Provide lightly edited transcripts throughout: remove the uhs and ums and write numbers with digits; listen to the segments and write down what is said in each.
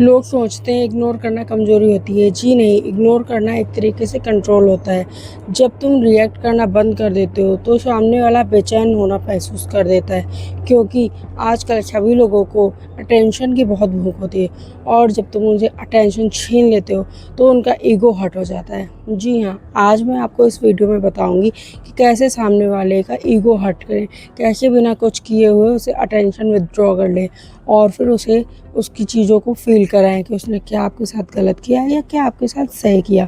लोग सोचते हैं इग्नोर करना कमज़ोरी होती है। जी नहीं, इग्नोर करना एक तरीके से कंट्रोल होता है। जब तुम रिएक्ट करना बंद कर देते हो तो सामने वाला बेचैन होना महसूस कर देता है, क्योंकि आजकल सभी लोगों को अटेंशन की बहुत भूख होती है और जब तुम उनसे अटेंशन छीन लेते हो तो उनका ईगो हर्ट हो जाता है। जी हाँ, आज मैं आपको इस वीडियो में बताऊंगी कि कैसे सामने वाले का ईगो हर्ट करें, कैसे बिना कुछ किए हुए उसे अटेंशन विदड्रॉ कर लें और फिर उसे उसकी चीज़ों को फ़ील कराएं कि उसने क्या आपके साथ गलत किया या क्या आपके साथ सही किया।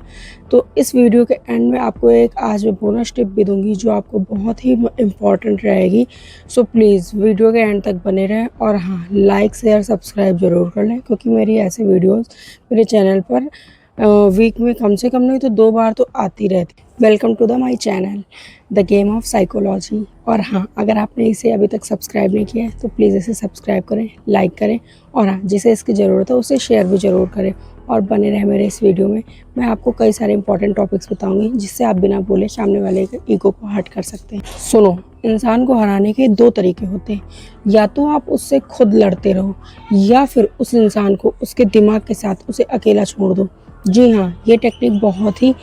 तो इस वीडियो के एंड में आपको एक आज मैं बोनस टिप भी दूंगी जो आपको बहुत ही इम्पॉर्टेंट रहेगी। सो प्लीज़ वीडियो के एंड तक बने रहें और हाँ, लाइक शेयर सब्सक्राइब ज़रूर कर लें, क्योंकि मेरी ऐसे वीडियोस मेरे चैनल पर वीक में कम से कम नहीं तो 2 बार तो आती रहती। Welcome to the my channel the game of psychology. और हाँ, अगर आपने इसे अभी तक सब्सक्राइब नहीं किया है तो प्लीज़ इसे सब्सक्राइब करें, लाइक करें और हाँ, जिसे इसकी ज़रूरत है उसे शेयर भी ज़रूर करें। और बने रहे मेरे इस वीडियो में। मैं आपको कई सारे इंपॉर्टेंट टॉपिक्स बताऊंगी जिससे आप बिना बोले सामने वाले के ईगो को हर्ट कर सकते हैं। सुनो, इंसान को हराने के 2 तरीके होते हैं। या तो आप उससे खुद लड़ते रहो या फिर उस इंसान को उसके दिमाग के साथ उसे अकेला छोड़ दो। जी हाँ, ये टेक्निक बहुत ही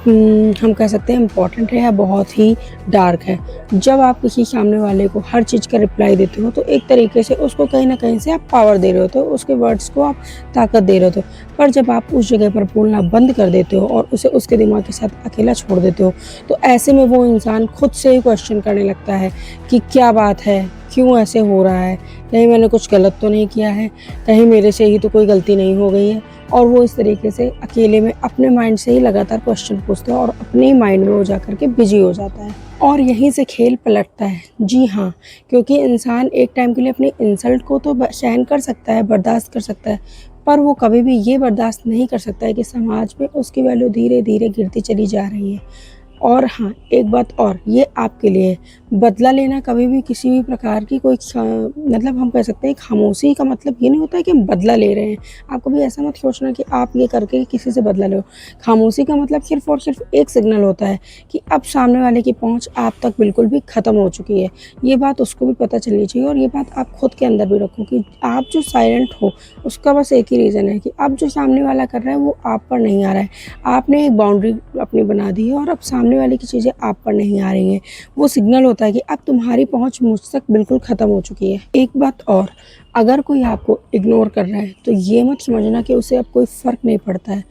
हम कह सकते हैं इम्पॉर्टेंट है या बहुत ही डार्क है। जब आप किसी सामने वाले को हर चीज़ का रिप्लाई देते हो तो एक तरीके से उसको कहीं ना कहीं से आप पावर दे रहे होते हो, उसके वर्ड्स को आप ताकत दे रहे होते हो। पर जब आप उस जगह पर बोलना बंद कर देते हो और उसे उसके दिमाग के साथ अकेला छोड़ देते हो तो ऐसे में वो इंसान खुद से ही क्वेश्चन करने लगता है कि क्या बात है, क्यों ऐसे हो रहा है, कहीं मैंने कुछ गलत तो नहीं किया है, कहीं मेरे से ही तो कोई गलती नहीं हो गई है। और वो इस तरीके से अकेले में अपने माइंड से ही लगातार क्वेश्चन पूछता है और अपने ही माइंड में वो जा कर के बिजी हो जाता है और यहीं से खेल पलटता है। जी हाँ, क्योंकि इंसान एक टाइम के लिए अपनी इंसल्ट को तो सहन कर सकता है, बर्दाश्त कर सकता है, पर वो कभी भी ये बर्दाश्त नहीं कर सकता है कि समाज में उसकी वैल्यू धीरे धीरे गिरती चली जा रही है। और हाँ, एक बात और ये आपके लिए, बदला लेना कभी भी किसी भी प्रकार की कोई मतलब हम कह सकते हैं खामोशी का मतलब ये नहीं होता है कि हम बदला ले रहे हैं। आप कभी ऐसा मत सोचना कि आप ये करके किसी से बदला लो। खामोशी का मतलब सिर्फ और सिर्फ एक सिग्नल होता है कि अब सामने वाले की पहुंच आप तक बिल्कुल भी ख़त्म हो चुकी है। ये बात उसको भी पता चलनी चाहिए और ये बात आप खुद के अंदर भी रखो कि आप जो साइलेंट हो उसका बस एक ही रीज़न है कि अब जो सामने वाला कर रहा है वो आप पर नहीं आ रहा है। आपने एक बाउंड्री अपनी बना दी है और अब सामने वाले की चीज़ें आप पर नहीं आ रही हैं। वो सिग्नल होता है कि अब तुम्हारी पहुंच मुझ तक बिल्कुल ख़त्म हो चुकी है। एक बात और, अगर कोई आपको इग्नोर कर रहा है तो ये मत समझना कि उसे अब कोई फ़र्क नहीं पड़ता है।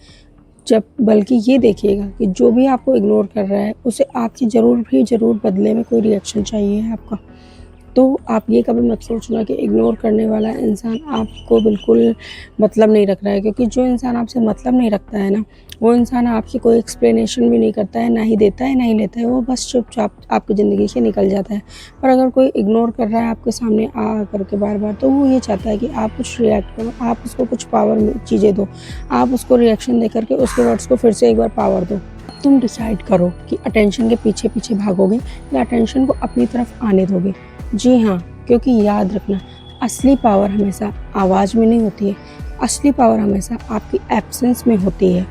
जब बल्कि ये देखिएगा कि जो भी आपको इग्नोर कर रहा है उसे आपकी ज़रूर बदले में कोई रिएक्शन चाहिए है आपका। तो आप ये कभी मत सोचना कि इग्नोर करने वाला इंसान आपको बिल्कुल मतलब नहीं रख रहा है, क्योंकि जो इंसान आपसे मतलब नहीं रखता है ना, वो इंसान आपकी कोई एक्सप्लेनेशन भी नहीं करता है, ना ही देता है ना ही लेता है, वो बस चुपचाप आपकी ज़िंदगी से निकल जाता है। पर अगर कोई इग्नोर कर रहा है आपके सामने आ करके बार बार, तो वो ये चाहता है कि आप कुछ रिएक्ट करो, आप उसको कुछ पावर चीज़ें दो, आप उसको रिएक्शन दे करके उसके वर्ड्स को फिर से एक बार पावर दो। तुम डिसाइड करो कि अटेंशन के पीछे पीछे भागोगे या अटेंशन को अपनी तरफ आने दोगे। जी हाँ, क्योंकि याद रखना, असली पावर हमेशा आवाज़ में नहीं होती है, असली पावर हमेशा आपकी एब्सेंस में होती है।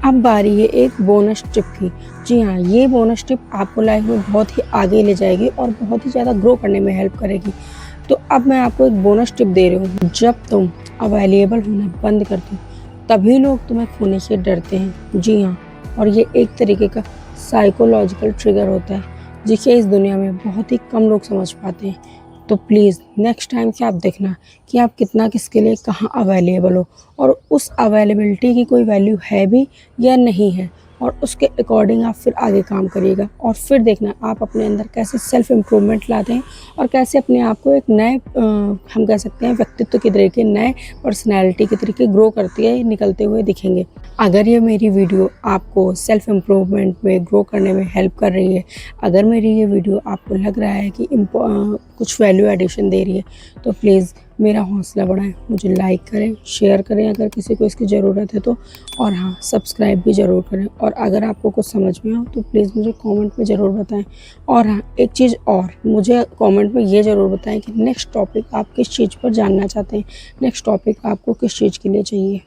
अब बारी है एक बोनस टिप की। जी हाँ, ये बोनस टिप आपको लाइफ में बहुत ही आगे ले जाएगी और बहुत ही ज़्यादा ग्रो करने में हेल्प करेगी। तो अब मैं आपको एक बोनस टिप दे रही हूँ। जब तुम अवेलेबल होना बंद करते हो तभी लोग तुम्हें खोने से डरते हैं। जी हाँ, और ये एक तरीके का साइकोलॉजिकल ट्रिगर होता है जिसे इस दुनिया में बहुत ही कम लोग समझ पाते हैं। तो प्लीज़ नेक्स्ट टाइम से आप देखना कि आप कितना किसके लिए कहाँ अवेलेबल हो और उस अवेलेबिलिटी की कोई वैल्यू है भी या नहीं है, और उसके अकॉर्डिंग आप फिर आगे काम करिएगा और फिर देखना आप अपने अंदर कैसे सेल्फ इम्प्रूवमेंट लाते हैं और कैसे अपने आप को एक नए हम कह सकते हैं व्यक्तित्व के तरीके, नए पर्सनैलिटी के तरीके ग्रो करते हुए निकलते हुए दिखेंगे। अगर ये मेरी वीडियो आपको सेल्फ इम्प्रूवमेंट में ग्रो करने में हेल्प कर रही है, अगर मेरी ये वीडियो आपको लग रहा है कि कुछ वैल्यू एडिशन दे रही है, तो प्लीज़ मेरा हौसला बढ़ाएं, मुझे लाइक करें, शेयर करें अगर किसी को इसकी ज़रूरत है तो, और हाँ, सब्सक्राइब भी ज़रूर करें। और अगर आपको कुछ समझ में हो तो प्लीज़ मुझे कमेंट में ज़रूर बताएं। और हाँ, एक चीज़ और, मुझे कमेंट में ये ज़रूर बताएं कि नेक्स्ट टॉपिक आप किस चीज़ पर जानना चाहते हैं, नेक्स्ट टॉपिक आपको किस चीज़ के लिए चाहिए।